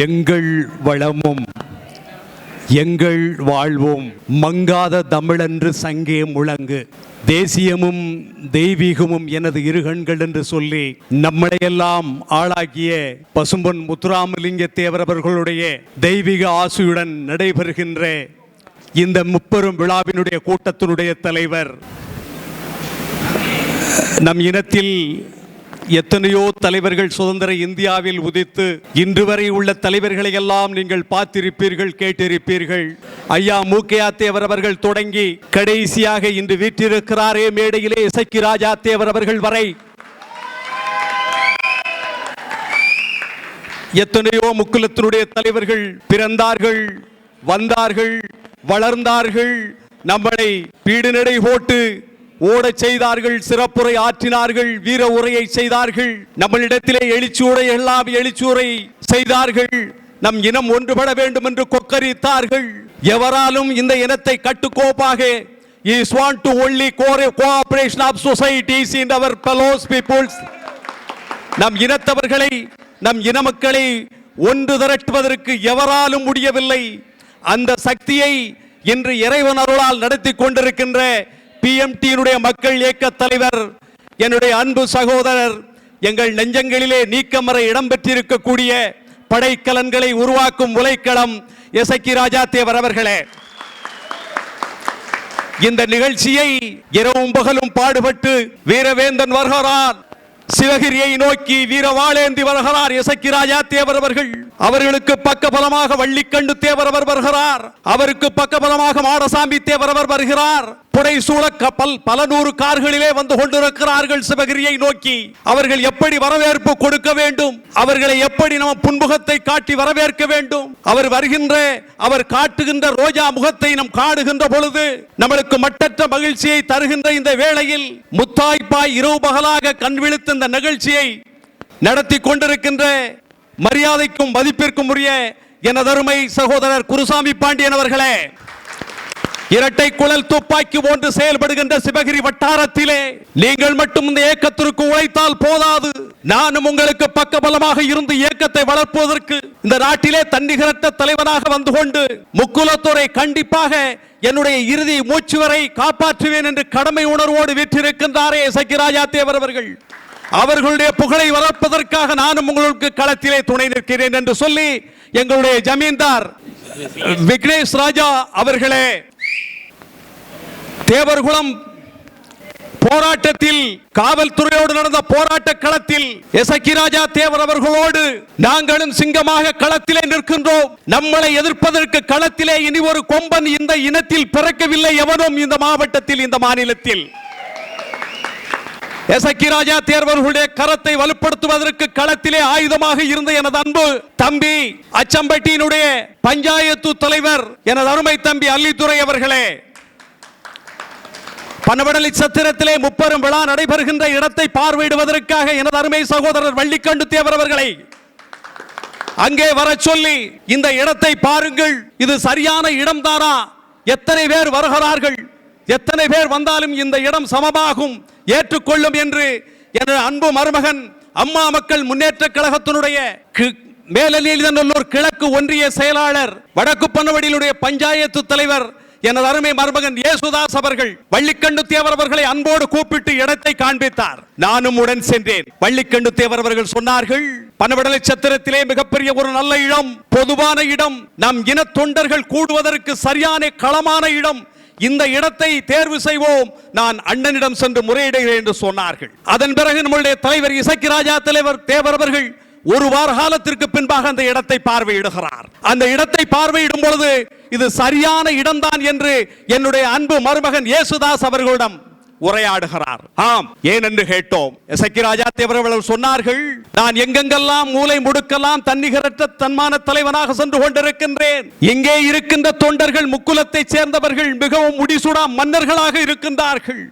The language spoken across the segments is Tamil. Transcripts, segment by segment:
எங்கள் வளமும் எங்கள் வாழ்வும் மங்காத தமிழென்று சங்கே முழங்கு, தேசியமும் தெய்வீகமும் எனது இருகண்கள் என்று சொல்லி நம்மளையெல்லாம் ஆளாக்கிய பசும்பொன் முத்துராமலிங்க தேவர் அவர்களுடைய தெய்வீக ஆசையுடன் நடைபெறுகின்ற இந்த முப்பெரும் விழாவினுடைய கூட்டத்தினுடைய தலைவர், நம் இனத்தில் எத்தனையோ தலைவர்கள் சுதந்திர இந்தியாவில் உதித்து இன்று வரை உள்ள தலைவர்களை எல்லாம் நீங்கள் பார்த்திருப்பீர்கள், கேட்டிருப்பீர்கள். ஐயா மூக்கையா தேவர் அவர்கள் தொடங்கி கடைசியாக இன்று வீற்றிருக்கிறாரே மேடையிலே இசக்கி ராஜா தேவர் அவர்கள் வரை எத்தனையோ முக்குலத்தினுடைய தலைவர்கள் பிறந்தார்கள், வந்தார்கள், வளர்ந்தார்கள். நம்மளை பீடு நடை போட்டு ஓடச் செய்தார்கள், சிறப்புரை ஆற்றினார்கள், வீர உரையை செய்தார்கள். நம்மளிடத்திலே எழுச்சியுரை எல்லாம் எழுச்சியுரை செய்தார்கள். நம் இனம் ஒன்றுபட வேண்டும் என்று கொக்கரித்தார்கள். எவராலும் இந்த இனத்தை கட்டுக்கோப்பாக is want to only cooperation of societies in our fellow peoples. நம் இனத்தவர்களை, நம் இன மக்களை ஒன்று திரட்டுவதற்கு எவராலும் முடியவில்லை. அந்த சக்தியை இன்று இறைவன் அருளால் நடத்தி கொண்டிருக்கின்ற PMT மக்கள் இயக்க தலைவர், என்னுடைய அன்பு சகோதரர், எங்கள் நெஞ்சங்களிலே நீக்கமற இடம்பெற்றிருக்கக்கூடிய படைக்கலன்களை உருவாக்கும் உலைக்களம் இசக்கி ராஜா தேவர் அவர்களே, இந்த நிகழ்ச்சியை இரவும் பகலும் பாடுபட்டு வீரவேந்தன் வருகிறார், சிவகிரியை நோக்கி வீரவாளேந்தி வருகிறார் இசக்கி ராஜா தேவர் அவர்கள். அவர்களுக்கு பக்கபலமாக வள்ளிக்கண்டு தேவர் அவர் வருகிறார். அவருக்கு பக்கபலமாக மாடசாமி தேவர் அவர் வருகிறார். புடைசூழ பல நூறு கார்களிலே வந்து கொண்டிருக்கிறார்கள் சிவகிரியை நோக்கி. அவர்கள் எப்படி வரவேற்பு கொடுக்க வேண்டும், அவர்களை எப்படி நம்ம புன்முகத்தை காட்டி வரவேற்க வேண்டும், அவர் வருகின்ற, அவர் காட்டுகின்ற ரோஜா முகத்தை நாம் காடுகின்ற பொழுது நம்மளுக்கு மட்டற்ற மகிழ்ச்சியை தருகின்ற இந்த வேளையில் முத்தாய்ப்பாய் இரவு பகலாக கண் விழித்த இந்த நிகழ்ச்சியை நடத்தி கொண்டிருக்கின்ற மரியாதைக்கும் மதிப்பிற்கும் உரிய எனது அருமை சகோதரர் குருசாமி பாண்டியன் அவர்களே, இரட்டை குழல் துப்பாக்கி போன்று செயல்படுகின்ற சிவகிரி வட்டாரத்திலே நீங்கள் மட்டும் இந்த இயக்கத்திற்கு உழைத்தால் போதாது, நானும் உங்களுக்கு பக்கபலமாக இருந்து இயக்கத்தை வளர்ப்பதற்கு இந்த நாட்டிலே தன்னிகரற்ற தலைவனாக வந்து கொண்டு முக்குலத்தோரை கண்டிப்பாக என்னுடைய இறுதி மூச்சு வரை காப்பாற்றுவேன் என்று கடமை உணர்வோடு வீற்றிருக்கின்றாரே இசக்கி ராஜா தேவர் அவர்கள். அவர்களுடைய புகழை வளர்ப்பதற்காக நானும் உங்களுக்கு களத்திலே துணை நிற்கிறேன் என்று சொல்லி எங்களுடைய ஜமீன்தார் விக்னேஷ் ராஜா அவர்களே, தேவர்குளம் போராட்டத்தில் காவல்துறையோடு நடந்த போராட்ட களத்தில் இசக்கி ராஜா தேவர் அவர்களோடு நாங்களும் சிங்கமாக களத்திலே நிற்கின்றோம். நம்மளை எதிர்ப்பதற்கு களத்திலே இனி ஒரு கொம்பன் இந்த இனத்தில் பிறக்கவில்லை எவனும் இந்த மாவட்டத்தில், இந்த மாநிலத்தில். இசக்கி ராஜா தேவர்களுடைய கரத்தை வலுப்படுத்துவதற்கு களத்திலே ஆயுதமாக இருந்த எனது அன்பு தம்பி அச்சம்பட்டியினுடைய பஞ்சாயத்து தலைவர் எனது அருமை தம்பி அல்லித்துறை அவர்களே, பனவடலி சத்திரத்திலே முப்பெரும் விழா நடைபெறுகின்ற இடத்தை பார்வையிடுவதற்காக எனது அருமை சகோதரர் வள்ளிக்கண்டு தேவர் அவர்களை அங்கே வர சொல்லி, இந்த இடத்தை பாருங்கள், இது சரியான இடம்தானா, எத்தனை பேர் வருகிறார்கள், எத்தனை பேர் வந்தாலும் இந்த இடம் சமமாகும், ஏற்றுக்கொள்ளும் என்று எனது அன்பு மருமகன் அம்மா மக்கள் முன்னேற்ற கழகத்தினுடைய மேலநீலநல்லூர் கிழக்கு ஒன்றிய செயலாளர், வடக்கு பனவடியிலுடைய பஞ்சாயத்து தலைவர் எனது அருமை மருமகன் ஏசுதாஸ் அவர்கள் வள்ளிக்கண்டு தேவர் அவர்களை அன்போடு கூப்பிட்டு இடத்தை காண்பித்தார். நானும் உடன் சென்றேன். வள்ளிக்கண்டு தேவர் அவர்கள் சொன்னார்கள், பனவடலை சத்திரத்திலே மிகப்பெரிய ஒரு நல்ல இடம், பொதுவான இடம், நம் இன தொண்டர்கள் கூடுவதற்கு சரியான களமான இடம், இந்த இடத்தை தேர்வு செய்வோம், நான் அண்ணனிடம் சென்று முறையிடுகிறேன் என்று சொன்னார்கள். அதன் பிறகு நம்முடைய தலைவர் இசக்கி ராஜா தலைவர் தேவர் அவர்கள் ஒரு வார காலத்திற்கு பின்பாக அந்த இடத்தை பார்வையிடுகிறார். அந்த இடத்தை பார்வையிடும் பொழுது இது சரியான இடம்தான் என்று என்னுடைய அன்பு மருமகன் ஏசுதாஸ் அவர்களிடம் உரையாடுகிறார். ஆம், ஏன் என்று கேட்டோம். இசக்கி ராஜா தேவர் சொன்னார்கள், நான் எங்கெங்கெல்லாம் மூலை முடுக்கெல்லாம் தன்னிகரற்ற தன்மான தலைவனாக சென்று கொண்டிருக்கின்றேன். இங்கே இருக்கின்ற தொண்டர்கள் முக்குலத்தை சேர்ந்தவர்கள் மிகவும் முடிசூடா மன்னர்களாக இருக்கின்றார்கள்.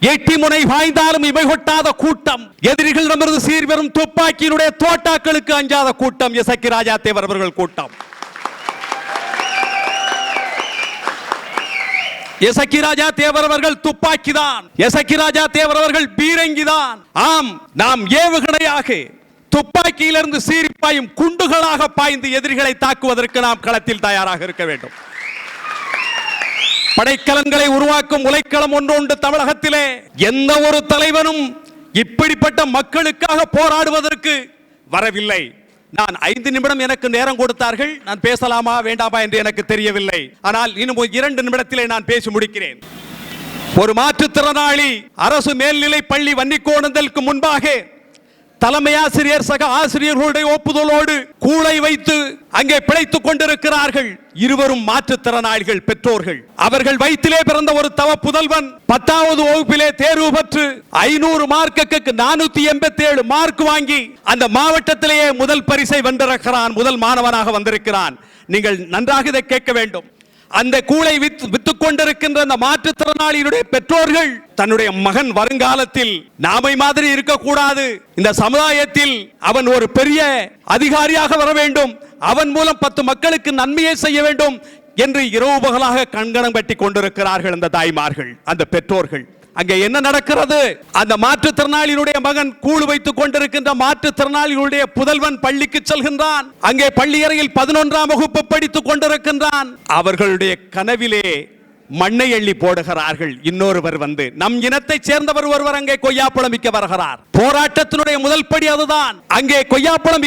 எட்டி முனை வாய்ந்தாலும் இவை கொட்டாத கூட்டம், எதிரிகளிடமிருந்து சீர்வரும் துப்பாக்கியினுடைய தோட்டாக்களுக்கு அஞ்சாத கூட்டம் இசக்கி ராஜா தேவர் அவர்கள் கூட்டம். இசக்கி ராஜா தேவர் அவர்கள் துப்பாக்கிதான், இசக்கி ராஜா தேவர் அவர்கள் பீரங்கிதான். ஆம், நாம் ஏவுகணையாக துப்பாக்கியிலிருந்து சீறி பாயும் குண்டுகளாக பாய்ந்து எதிரிகளை தாக்குவதற்கு நாம் களத்தில் தயாராக இருக்க வேண்டும். படைக்கலங்களை உருவாக்கும் உலைக்களம் ஒன்று தமிழகத்திலே எந்த ஒரு தலைவனும் இப்படிப்பட்ட மக்களுக்காக போராடுவதற்கு வரவில்லை. நான் 5 நிமிடம் எனக்கு நேரம் கொடுத்தார்கள். நான் பேசலாமா வேண்டாமா என்று எனக்கு தெரியவில்லை. ஆனால் இன்னும் 2 நிமிடத்திலே நான் பேசி முடிக்கிறேன். ஒரு மாற்றுத்திறனாளி அரசு மேல்நிலை பள்ளி வன்னிக்கோணந்தலுக்கு முன்பாக தலைமை ஆசிரியர் சக ஆசிரியர்களுடைய ஒப்புதலோடு கூளை வைத்து அங்கே பிழைத்துக் கொண்டிருக்கிறார்கள். இருவரும் மாற்றுத்திறனாளிகள் பெற்றோர்கள். அவர்கள் வயிற்றிலே பிறந்த ஒரு தவ புதல்வன் 10வது வகுப்பிலே தேர்வு பெற்று 500 மார்க்குக்கு 487 மார்க் வாங்கி அந்த மாவட்டத்திலேயே முதல் பரிசை வென்றிருக்கிறான். முதல் மாணவனாக வந்திருக்கிறான். நீங்கள் நன்றாக இதை கேட்க வேண்டும். அந்த கூளை வித்துக் கொண்டிருக்கின்ற அந்த மாற்றுத்திறனாளியுடைய பெற்றோர்கள் தன்னுடைய மகன் வருங்காலத்தில் நாமை மாதிரி இருக்கக்கூடாது, இந்த சமுதாயத்தில் அவன் ஒரு பெரிய அதிகாரியாக வர வேண்டும், அவன் மூலம் 10 மக்களுக்கு நன்மையை செய்ய வேண்டும் என்று இரவு பகலாக கண்கணம் கட்டி கொண்டிருக்கிறார்கள் அந்த தாய்மார்கள், அந்த பெற்றோர்கள். அங்கே என்ன நடக்கிறது? அந்த மாற்றுத்திறனாளியுடைய மகன் கூழ் வைத்துக் கொண்டிருக்கின்ற மாற்றுத்திறனாளியுடைய புதல்வன் பள்ளிக்கு செல்கின்றான். அங்கே பள்ளியறையில் 11ஆம் வகுப்பு படித்துக் கொண்டிருக்கின்றான். அவர்களுடைய கனவிலே மண்ணை எள்ளி போடுகிறார்கள். இன்னொருவர் வந்து நம் இனத்தை சேர்ந்தவர் ஒருவர் அங்கே கொய்யாப்பழம் விற்க வருகிறார். போராட்டத்தினுடைய முதல் படி அதுதான். அங்கே கொய்யாப்பழம்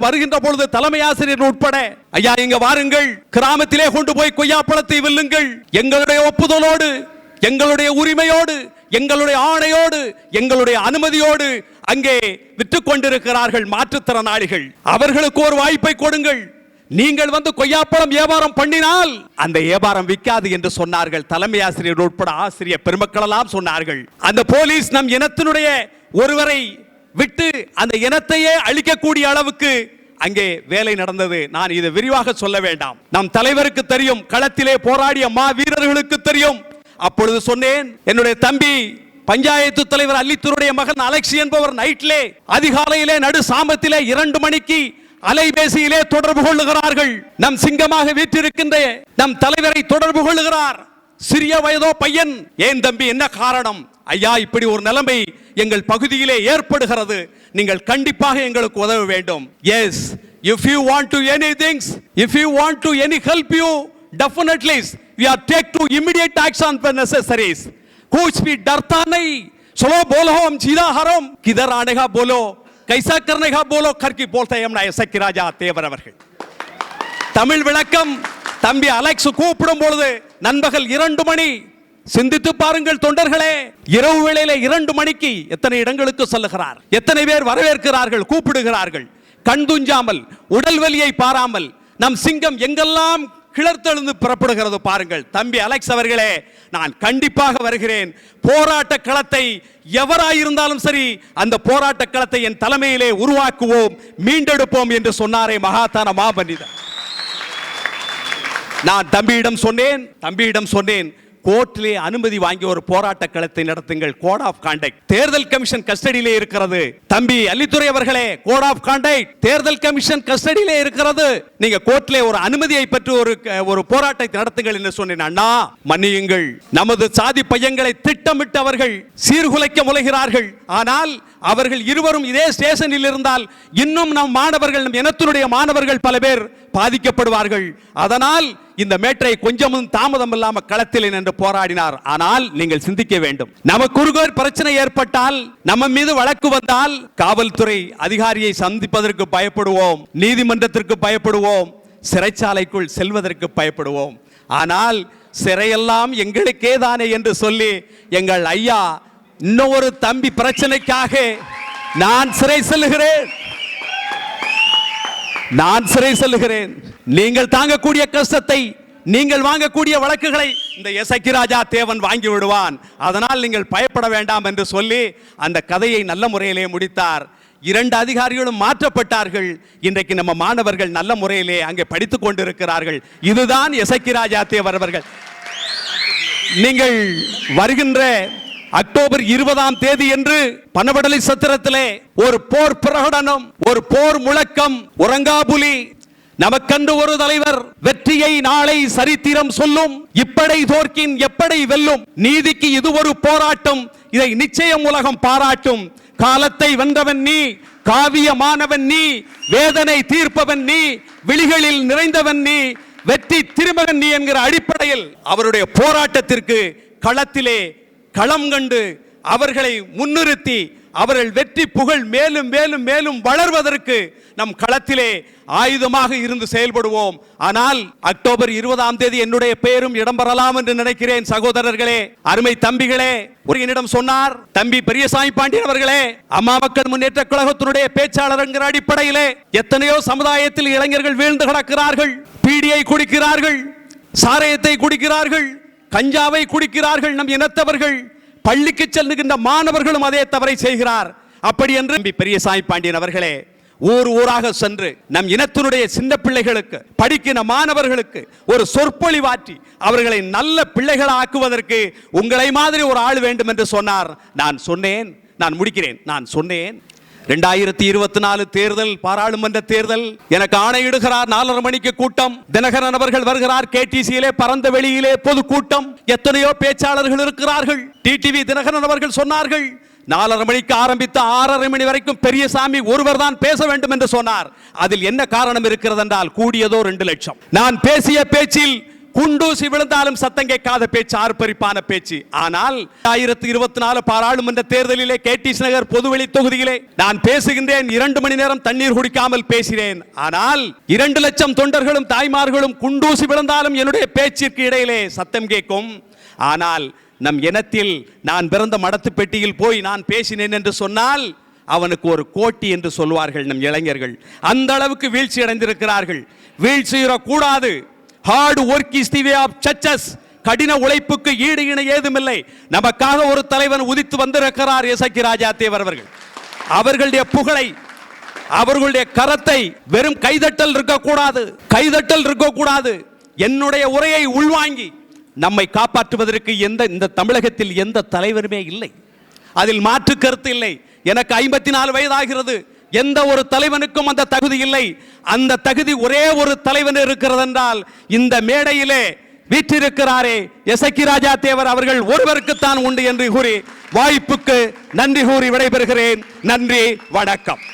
வருகின்ற பொழுது தலைமை ஆசிரியர் உட்பட, ஐயா இங்க வாருங்கள், கிராமத்திலே கொண்டு போய் கொய்யாப்பழத்தை வெல்லுங்கள், எங்களுடைய ஒப்புதலோடு, எங்களுடைய உரிமையோடு, எங்களுடைய ஆணையோடு, எங்களுடைய அனுமதியோடு அங்கே விற்றுக் கொண்டிருக்கிறார்கள் மாற்றுத்திறனாளிகள். அவர்களுக்கு ஒரு வாய்ப்பை கொடுங்கள். நீங்கள் வந்து கொய்யாப்பழம் வியாபாரம் பண்ணினால் அந்த வியாபாரம் விற்காது என்று சொன்னார்கள். தலைமை ஆசிரியர் உட்பட ஆசிரியர் பெருமக்கள் எல்லாம் சொன்னார்கள். அந்த போலீஸ் நம் இனத்தினுடைய ஒருவரை விட்டு அந்த இனத்தையே அழிக்கக்கூடிய அளவுக்கு அங்கே வேலை நடந்தது. நான் இதை விரிவாக சொல்ல வேண்டாம். நம் தலைவருக்கு தெரியும், களத்திலே போராடிய மா வீரர்களுக்கு தெரியும். அப்பொழுது சொன்னேன், என்னுடைய தம்பி பஞ்சாயத்து தலைவர் அல்லித்தூருடைய மகன் அலெக்சி என்பவர் நைட்லே அதிகாலையிலே நடு சாமத்திலே 2 மணிக்கு அலைபேசியிலே தொடர்பு கொள்ளுகிறார்கள். நம் சிங்கமாக வீற்றிருக்கின்ற நம் தலைவரை தொடர்பு கொள்ளுகிறார். சிறிய வயதோ பையன். ஏன் தம்பி, என்ன காரணம்? ஐயா இப்படி ஒரு நிலைமை எங்கள் பகுதியிலே ஏற்படுகிறது, நீங்கள் கண்டிப்பாக எங்களுக்கு உதவ வேண்டும். Yes, if you want to anything, if you want to any help you, definitely we are take to immediate action when necessary. कुछ भी डरता नहीं, चलो बोलो हम सीधा हरम, किधर आने का बोलो, कैसा करने का बोलो, करके बोलते हैं हमने ऐसा किया जाते हैं बराबर. தமிழ் விளக்கம். தம்பி அலெக்ஸ் கூப்பிடும் பொழுது நண்பகல் 2 மணி. சிந்தித்து பாருங்கள் தொண்டர்களே, இரவு வேளையில 2 மணிக்கு எத்தனை இடங்களுக்கு செல்லுகிறார், எத்தனை பேர் வரவேற்கிறார்கள், கூப்பிடுகிறார்கள். கண் துஞ்சாமல், உடல் வலியை பாராமல் நம் சிங்கம் எங்கெல்லாம் கிளர்த்தெழுந்து புறப்படுகிறது பாருங்கள். தம்பி அலெக்ஸ் அவர்களே, நான் கண்டிப்பாக வருகிறேன். போராட்ட களத்தை எவராயிருந்தாலும் சரி, அந்த போராட்ட களத்தை என் தலைமையிலே உருவாக்குவோம், மீண்டெடுப்போம் என்று சொன்னாரே மகாத்தான மாமனிதர். நான் தம்பியிடம் சொன்னேன், கோர்ட்டிலே அனுமதி வாங்கி ஒரு போராட்ட களத்தை நடத்துங்கள். கோட் ஆஃப் கான்டக்ட் தேர்தல் கமிஷன் கஸ்டடியிலே இருக்கிறது. தம்பி அல்லித்துரை அவர்களே, கோட் ஆஃப் கான்டக்ட் தேர்தல் கமிஷன் கஸ்டடியிலே இருக்கிறது. நீங்க கோர்ட்டிலே ஒரு அனுமதியை பெற்று ஒரு போராட்டத்தை நடத்துங்கள் என்று சொன்னேன். அண்ணா மன்னியுங்கள், நமது சாதி பையங்களை திட்டமிட்டு அவர்கள் சீர்குலைக்க முயல்கிறார்கள். ஆனால் அவர்கள் இருவரும் இதே ஸ்டேஷனில் இருந்தால் இன்னும் நம் மாணவர்கள், நம் இனத்தினுடைய மாணவர்கள் பல பேர் பாதிக்கப்படுவார்கள். அதனால் இந்த மேட்டரை கொஞ்சமும் தாமதம் இல்லாமல் களத்தில் நின்று போராடினார். ஆனால் நீங்கள் சிந்திக்க வேண்டும், நமக்கு ஒரு பிரச்சனை ஏற்பட்டால், நம்ம மீது வழக்கு வந்தால், காவல்துறை அதிகாரியை சந்திப்பதற்கு பயப்படுவோம், நீதிமன்றத்திற்கு பயப்படுவோம், சிறைச்சாலைக்குள் செல்வதற்கு பயப்படுவோம். ஆனால் சிறையெல்லாம் எங்களுக்கே தானே என்று சொல்லி எங்கள் ஐயா இன்னொரு தம்பி பிரச்சனைக்காக நான் சிறை செல்லுகிறேன். நீங்கள் தாங்கக்கூடிய கஷ்டத்தை, நீங்கள் வாங்கக்கூடிய வழக்குகளை இந்த எசக்கி ராஜா தேவன் வாங்கி விடுவான். அதனால் நீங்கள் பயப்பட வேண்டாம் என்று சொல்லி அந்த கதையை நல்ல முறையிலே முடித்தார். 2 அதிகாரிகளும் மாற்றப்பட்டார்கள். இன்றைக்கு நம்ம மாணவர்கள் நல்ல முறையிலே அங்கே படித்துக் கொண்டிருக்கிறார்கள். இதுதான் எசக்கி ராஜா தேவர் அவர்கள். நீங்கள் வருகின்ற அக்டோபர் 20ஆம் தேதி என்று பனவடலி சத்திரத்திலே ஒரு போர் பிரகடனம், ஒரு போர் முழக்கம், உறங்காபுலி, நமக்கென்று ஒரு தலைவர், வெற்றியை நாளை சரித்திரம் சொல்லும், இப்படை தோற்கின் எப்படை வெல்லும், நீதிக்கு இது ஒரு போராட்டம், இதை நிச்சயம் உலகம் பாராட்டும், காலத்தை வென்றவன் நீ, காவியமானவன் நீ, வேதனை தீர்ப்பவன் நீ, விழிகளில் நிறைந்தவன் நீ, வெற்றி திருமகன் நீ என்கிற அடிப்படையில் அவருடைய போராட்டத்திற்கு களத்திலே களம் கண்டு அவர்களை முன்னிறுத்தி அவர்கள் வெற்றி புகழ் மேலும் மேலும் மேலும் வளர்வதற்கு நம் களத்திலே ஆயுதமாக இருந்து செயல்படுவோம். ஆனால் அக்டோபர் 20ஆம் தேதி என்னுடைய பெயரும் இடம்பெறலாம் என்று நினைக்கிறேன். சகோதரர்களே, அருமை தம்பிகளே, ஒரு என்னிடம் சொன்னார், தம்பி பெரியசாமி பாண்டியன் அவர்களே, அம்மா மக்கள் முன்னேற்ற கழகத்தினுடைய பேச்சாளர் என்கிற அடிப்படையிலே எத்தனையோ சமுதாயத்தில் இளைஞர்கள் வீழ்ந்து கிடக்கிறார்கள், பீடியை குடிக்கிறார்கள், சாராயத்தை குடிக்கிறார்கள், கஞ்சாவை குடிக்கிறார்கள். நம் இனத்தவர்கள், பள்ளிக்கு செல்லுகின்ற மாணவர்களும் அதே தவறை செய்கிறார். அப்படி என்று தம்பி பெரியசாமி பாண்டியன் அவர்களே, ஊர் ஊராக சென்று நம் இனத்தினுடைய சின்ன பிள்ளைகளுக்கு, படிக்கிற மாணவர்களுக்கு ஒரு சொற்பொழிவாற்றி அவர்களை நல்ல பிள்ளைகளை ஆக்குவதற்கு உங்களை மாதிரி ஒரு ஆள் வேண்டும் என்று சொன்னார். நான் சொன்னேன், நான் முடிக்கிறேன், நான் சொன்னேன் 2024 தேர்தல், பாராளுமன்ற தேர்தல், எனக்கு ஆணையிடுகிறார். 4:30 மணிக்கு கூட்டம், தினகரன் அவர்கள் வருகிறார். கேடிசியிலே பரந்த வெளியிலே பொது கூட்டம், எத்தனையோ பேச்சாளர்கள் இருக்கிறார்கள். டிடிவி தினகரன் அவர்கள் சொன்னார்கள், 4:30 மணிக்கு ஆரம்பித்து 6:30 மணி வரைக்கும் பெரியசாமி ஒருவர் தான் பேச வேண்டும் என்று சொன்னார். அதில் என்ன காரணம் இருக்கிறது என்றால், கூடியதோ 2 லட்சம். நான் பேசிய பேச்சில் குண்டூசி விழுந்தாலும் சத்தம் கேட்காத பேச்சு, ஆர்ப்பரிப்பான பேச்சு. ஆனால் 2024 பாராளுமன்ற தேர்தலிலே கேடிசி நகர் பொதுவெளி தொகுதியிலே நான் பேசுகின்றேன். 2 மணி நேரம் தண்ணீர் குடிக்காமல் பேசினேன். ஆனால் 2 லட்சம் தொண்டர்களும் தாய்மார்களும் குண்டூசி விழுந்தாலும் என்னுடைய பேச்சிற்கு இடையிலே சத்தம் கேட்கும். ஆனால் நம் இனத்தில் நான் பிறந்த மடத்து பெட்டியில் போய் நான் பேசினேன் என்று சொன்னால் அவனுக்கு ஒரு கோட்டி என்று சொல்வார்கள் நம் இளைஞர்கள். அந்த அளவுக்கு வீழ்ச்சி அடைந்திருக்கிறார்கள். வீழ்ச்சியிடக்கூடாது. Hard work is the way of success. கடின உழைப்புக்கு ஈடு இணை ஏதுமில்லை. நமக்காக ஒரு தலைவன் உதித்து வந்திருக்கிறார், எசக்கி ராஜா தேவர் அவர்கள். அவர்களுடைய புகழை, அவர்களுடைய கரத்தை வெறும் கைதட்டல் இருக்கக்கூடாது, கைதட்டல் இருக்கக்கூடாது. என்னுடைய உரையை உள்வாங்கி நம்மை காப்பாற்றுவதற்கு இந்த தமிழகத்தில் எந்த தலைவருமே இல்லை. அதில் மாற்று கருத்து இல்லை. எனக்கு 54 வயதாகிறது. எந்த ஒரு தலைவனுக்கும் அந்த தகுதி இல்லை. அந்த தகுதி ஒரே ஒரு தலைவன் இருக்கிறது என்றால் இந்த மேடையிலே வீற்றிருக்கிறாரே எசக்கி ராஜா தேவர் அவர்கள் ஒருவருக்குத்தான் உண்டு என்று கூறி வாய்ப்புக்கு நன்றி கூறி விடைபெறுகிறேன். நன்றி, வணக்கம்.